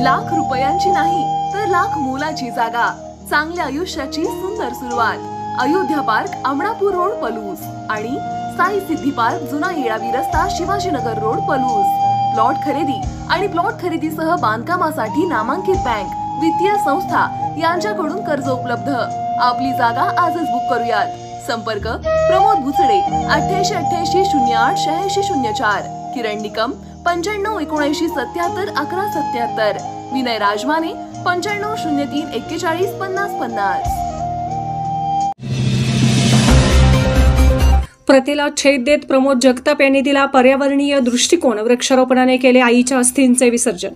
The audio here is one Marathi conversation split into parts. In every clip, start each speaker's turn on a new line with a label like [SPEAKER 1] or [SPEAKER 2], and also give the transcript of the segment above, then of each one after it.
[SPEAKER 1] लाख रुपयांची नाही तर लाख मोलाची जागा, चांगल्या आयुष्याची सुंदर सुरुवात। अयोध्या पार्क, अमणापूर रोड, पलूस आणि साई सिद्धी पार्क, जुना येळावी रस्ता, शिवाजीनगर रोड, पलूस। प्लॉट खरेदी आणि प्लॉट खरेदीसह बांधकामासाठी नामांकित बँक, वित्तीय संस्था यांच्याकडून कर्ज उपलब्ध। आपली जागा आजच बुक करूयात। संपर्क प्रमोद भुसडे 88 88 08 86 04, किरण निकम 95 79 77 11 77, विनय राजमाने 95 03 41 50 50।
[SPEAKER 2] प्रथेला छेद देत प्रमोद जगताप यांनी दिला पर्यावरणीय दृष्टिकोन, वृक्षारोपणाने केले आईच्या अस्थींचे विसर्जन।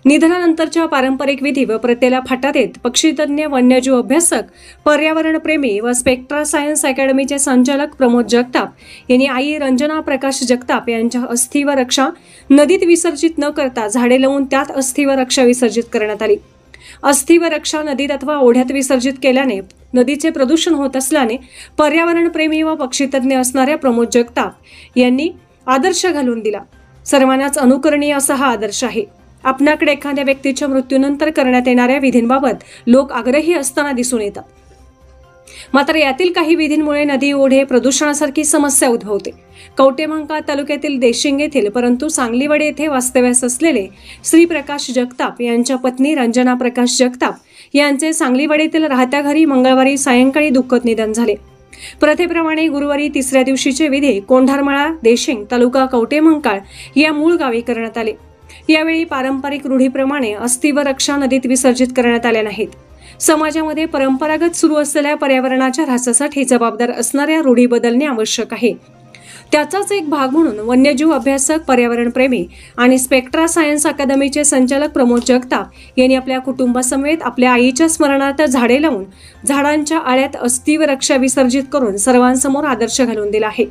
[SPEAKER 2] निधनानंतरच्या पारंपरिक विधी व प्रथेला फाटा देत पक्षीतज्ञ, वन्यजीव अभ्यासक, पर्यावरणप्रेमी व स्पेक्ट्रा सायन्स अकॅडमीचे संचालक प्रमोद जगताप यांनी आई रंजना प्रकाश जगताप यांच्या अस्थी व रक्षा नदीत विसर्जित न करता झाडे लावून त्यात अस्थी व रक्षा विसर्जित करण्यात आली। अस्थी व रक्षा नदीत अथवा ओढ्यात विसर्जित केल्याने नदीचे प्रदूषण होत असल्याने पर्यावरणप्रेमी व पक्षीतज्ञ असणाऱ्या प्रमोद जगताप यांनी आदर्श घालून दिला। सर्वांनाच अनुकरणीय असा हा आदर्श आहे। आपणाकडे एखाद्या व्यक्तीच्या मृत्यूनंतर करण्यात येणाऱ्या विधींबाबत लोक आग्रही असताना दिसून येतात, मात्र यातील काही विधींमुळे नदी ओढे प्रदूषणासारखी समस्या उद्भवते। कवटेमहांकाळ तालुक्यातील देशिंग येथील परंतु सांगलीवाडी येथे वास्तव्यास असलेले श्री प्रकाश जगताप यांच्या पत्नी रंजना प्रकाश जगताप यांचे सांगलीवाडीतील राहत्या घरी मंगळवारी सायंकाळी दुःखद निधन झाले। प्रथेप्रमाणे गुरुवारी तिसऱ्या दिवशीचे विधी कोंढारमाळा, देशिंग, तालुका कवटेमहांकाळ या मूळ गावी करण्यात आले। यावेळी पारंपरिक रूढीप्रमाणे अस्थी व रक्षा नदीत विसर्जित करण्यात आल्या नाहीत। समाजामध्ये परंपरागत सुरू असलेल्या पर्यावरणाच्या ऱ्हासासाठी जबाबदार असणाऱ्या रूढी बदलणे आवश्यक आहे। त्याचाच एक भाग म्हणून वन्यजीव अभ्यासक, पर्यावरणप्रेमी आणि स्पेक्ट्रा सायन्स अकादमीचे संचालक प्रमोद जगताप यांनी आपल्या कुटुंबासमेत आपल्या आईच्या स्मरणार्थ झाडे लावून झाडांच्या आळ्यात अस्थी व रक्षा विसर्जित करून सर्वांसमोर आदर्श घालून दिला आहे।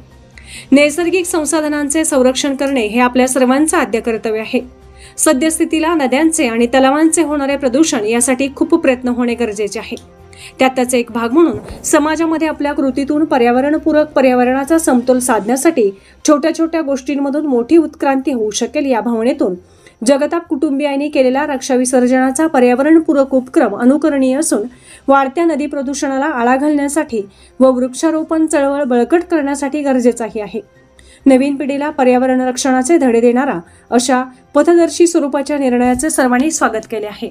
[SPEAKER 2] नैसर्गिक संसाधनांचे संरक्षण करणे हे आपल्या सर्वांचे आद्य कर्तव्य आहे। सद्यस्थितीला नद्यांचे आणि तलावांचे होणारे प्रदूषण यासाठी खूप प्रयत्न होणे गरजेचे आहे। त्याचा एक भाग म्हणून समाजामध्ये आपल्या कृतीतून पर्यावरणपूरक पर्यावरणाचा समतोल साधण्यासाठी छोट्या छोट्या गोष्टींमधून मोठी उत्क्रांती होऊ शकेल या भावनेतून जगताप कुटुंबियांनी केलेला रक्षा विसर्जनाचा पर्यावरणपूरक उपक्रम अनुकरणीय असून वाढत्या नदी प्रदूषणाला आळा घालण्यासाठी व वृक्षारोपण चळवळ बळकट करण्यासाठी गरजेचाही आहे। नवीन पिढीला पर्यावरण रक्षणाचे धडे देणारा अशा पथदर्शी स्वरूपाच्या निर्णयाचे सर्वांनी स्वागत केले आहे।